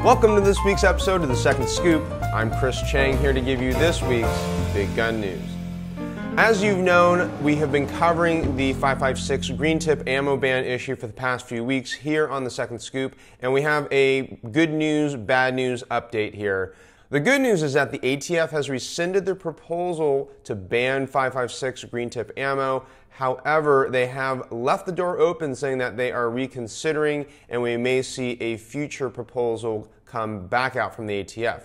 Welcome to this week's episode of The Second Scoop. I'm Chris Cheng, here to give you this week's Big Gun News. As you've known, we have been covering the 5.56 green tip ammo ban issue for the past few weeks here on The Second Scoop, and we have a good news, bad news update here. The good news is that the ATF has rescinded their proposal to ban 5.56 green tip ammo. However, they have left the door open, saying that they are reconsidering, and we may see a future proposal come back out from the ATF.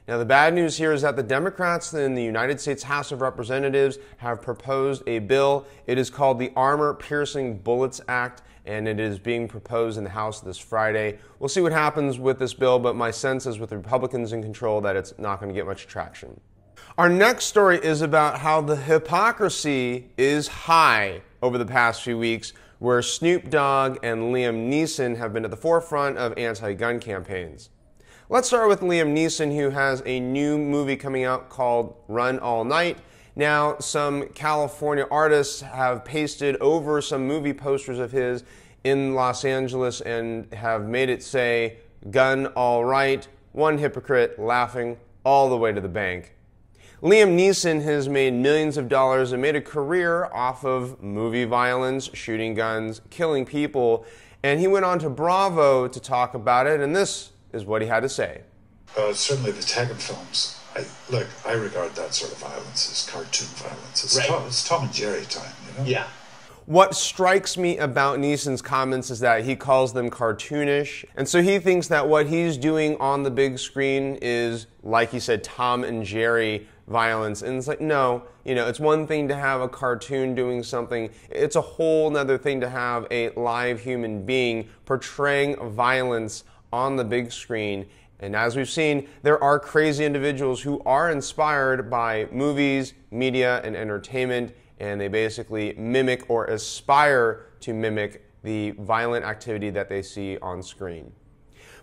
Now, the bad news here is that the Democrats in the United States House of Representatives have proposed a bill. It is called the Armor-Piercing Bullets Act, and it is being proposed in the House this Friday. We'll see what happens with this bill, but my sense is with the Republicans in control that it's not going to get much traction. Our next story is about how the hypocrisy is high over the past few weeks, where Snoop Dogg and Liam Neeson have been at the forefront of anti-gun campaigns. Let's start with Liam Neeson, who has a new movie coming out called Run All Night. Now, some California artists have pasted over some movie posters of his in Los Angeles and have made it say, "Gun all right, one hypocrite laughing all the way to the bank." Liam Neeson has made millions of dollars and made a career off of movie violence, shooting guns, killing people, and he went on to Bravo to talk about it, and this is what he had to say. Certainly the Tegan films. I regard that sort of violence as cartoon violence. It's Tom and Jerry time, you know? Yeah. What strikes me about Neeson's comments is that he calls them cartoonish, and so he thinks that what he's doing on the big screen is, like he said, Tom and Jerry violence. And it's like, no, it's one thing to have a cartoon doing something. It's a whole nother thing to have a live human being portraying violence on the big screen. And as we've seen, there are crazy individuals who are inspired by movies, media, and entertainment, and they basically mimic or aspire to mimic the violent activity that they see on screen.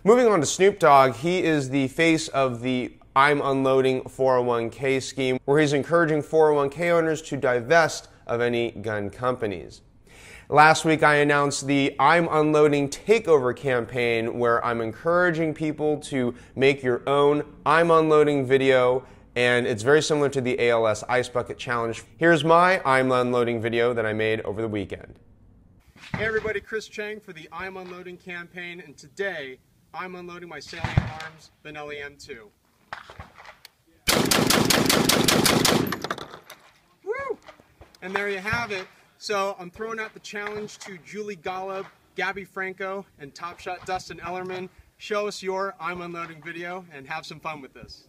Moving on to Snoop Dogg, he is the face of the I'm Unloading 401k scheme, where he's encouraging 401k owners to divest of any gun companies. Last week, I announced the I'm Unloading Takeover campaign, where I'm encouraging people to make your own I'm Unloading video, and it's very similar to the ALS Ice Bucket Challenge. Here's my I'm Unloading video that I made over the weekend. Hey everybody, Chris Cheng for the I'm Unloading campaign, and today I'm unloading my Salient Arms Benelli M2. Woo! And there you have it. So I'm throwing out the challenge to Julie Golub, Gabby Franco, and Top Shot Dustin Ellerman. Show us your I'm Unloading video and have some fun with this.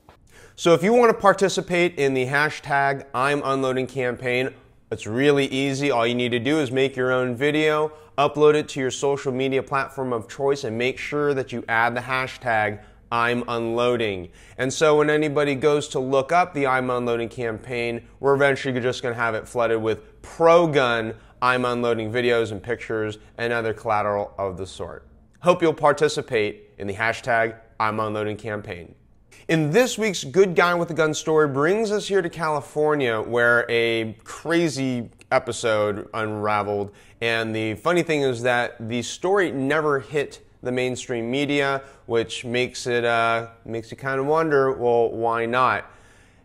So if you want to participate in the hashtag I'm Unloading campaign, it's really easy. All you need to do is make your own video, upload it to your social media platform of choice, and make sure that you add the hashtag I'm Unloading. And so when anybody goes to look up the I'm Unloading campaign, we're eventually just going to have it flooded with pro-gun I'm Unloading videos and pictures and other collateral of the sort. Hope you'll participate in the hashtag I'm Unloading campaign. In this week's Good Guy with a Gun story brings us here to California, where a crazy episode unraveled. And the funny thing is that the story never hit the mainstream media, which makes you kind of wonder, well, why not?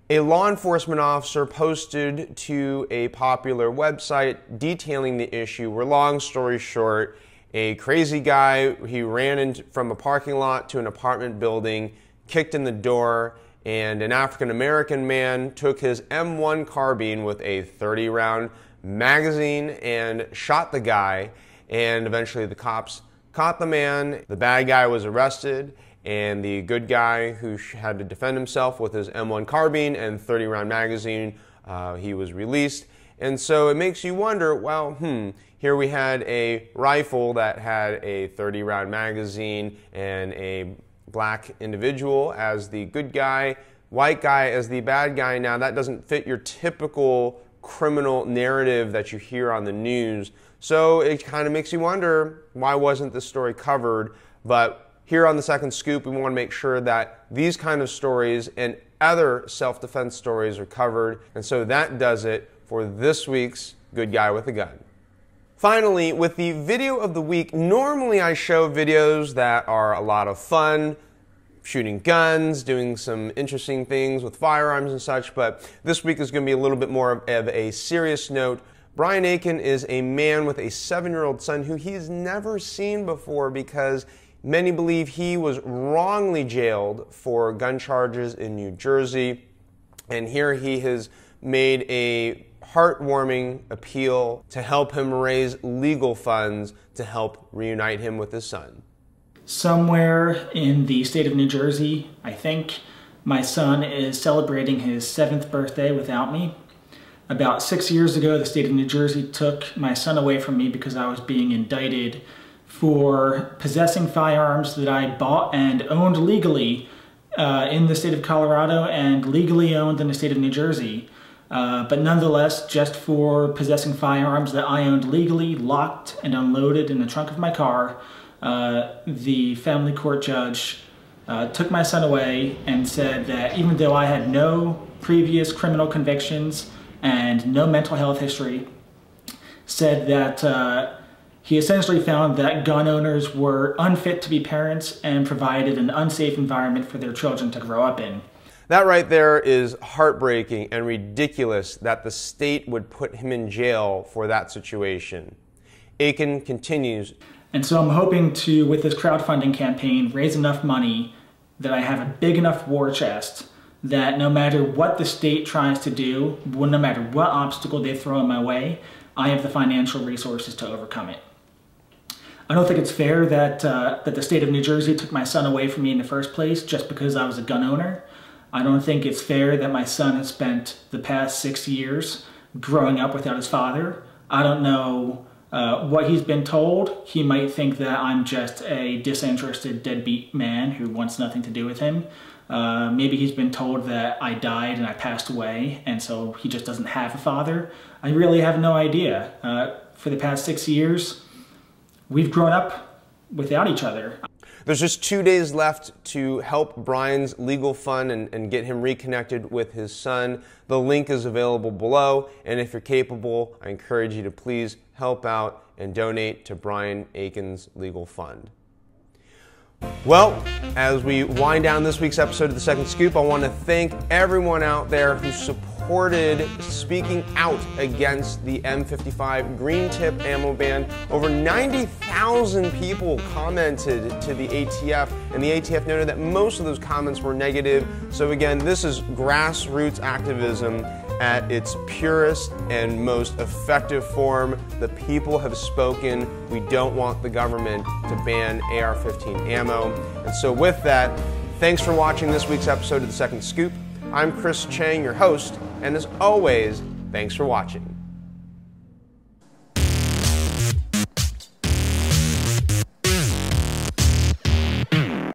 A law enforcement officer posted to a popular website detailing the issue, where, long story short, a crazy guy, he ran from a parking lot to an apartment building, kicked in the door, and an African-American man took his M1 carbine with a 30-round magazine and shot the guy, and eventually the cops caught the man. The bad guy was arrested, and the good guy, who had to defend himself with his M1 carbine and 30-round magazine, he was released. And so it makes you wonder, well, here we had a rifle that had a 30-round magazine and a black individual as the good guy, white guy as the bad guy. Now, that doesn't fit your typical criminal narrative that you hear on the news. So it kind of makes you wonder, why wasn't this story covered? But here on The Second Scoop, we want to make sure that these kind of stories and other self-defense stories are covered. And so that does it for this week's Good Guy with a Gun. Finally, with the video of the week, normally I show videos that are a lot of fun, shooting guns, doing some interesting things with firearms and such, but this week is going to be a little bit more of a serious note. Brian Aiken is a man with a 7-year-old son who he's never seen before because many believe he was wrongly jailed for gun charges in New Jersey. And here he has made a heartwarming appeal to help him raise legal funds to help reunite him with his son. Somewhere in the state of New Jersey, I think, my son is celebrating his 7th birthday without me. About 6 years ago, the state of New Jersey took my son away from me because I was being indicted for possessing firearms that I bought and owned legally in the state of Colorado and legally owned in the state of New Jersey. But nonetheless, just for possessing firearms that I owned legally, locked and unloaded in the trunk of my car, the family court judge took my son away and said that even though I had no previous criminal convictions and no mental health history, said that he essentially found that gun owners were unfit to be parents and provided an unsafe environment for their children to grow up in. That right there is heartbreaking and ridiculous that the state would put him in jail for that situation. Aiken continues. And so I'm hoping to, with this crowdfunding campaign, raise enough money that I have a big enough war chest that no matter what the state tries to do, no matter what obstacle they throw in my way, I have the financial resources to overcome it. I don't think it's fair that the state of New Jersey took my son away from me in the first place just because I was a gun owner. I don't think it's fair that my son has spent the past 6 years growing up without his father. I don't know what he's been told. He might think that I'm just a disinterested deadbeat man who wants nothing to do with him. Maybe he's been told that I died and I passed away, and so he just doesn't have a father. I really have no idea. For the past 6 years, we've grown up without each other. There's just 2 days left to help Brian's legal fund and get him reconnected with his son. The link is available below, and if you're capable, I encourage you to please help out and donate to Brian Aiken's legal fund. Well, as we wind down this week's episode of The Second Scoop, I want to thank everyone out there who supported speaking out against the M55 green tip ammo ban. Over 90,000 people commented to the ATF, and the ATF noted that most of those comments were negative. So again, this is grassroots activism at its purest and most effective form. The people have spoken. We don't want the government to ban AR-15 ammo. And so with that, thanks for watching this week's episode of The Second Scoop. I'm Cheng, your host, and as always, thanks for watching.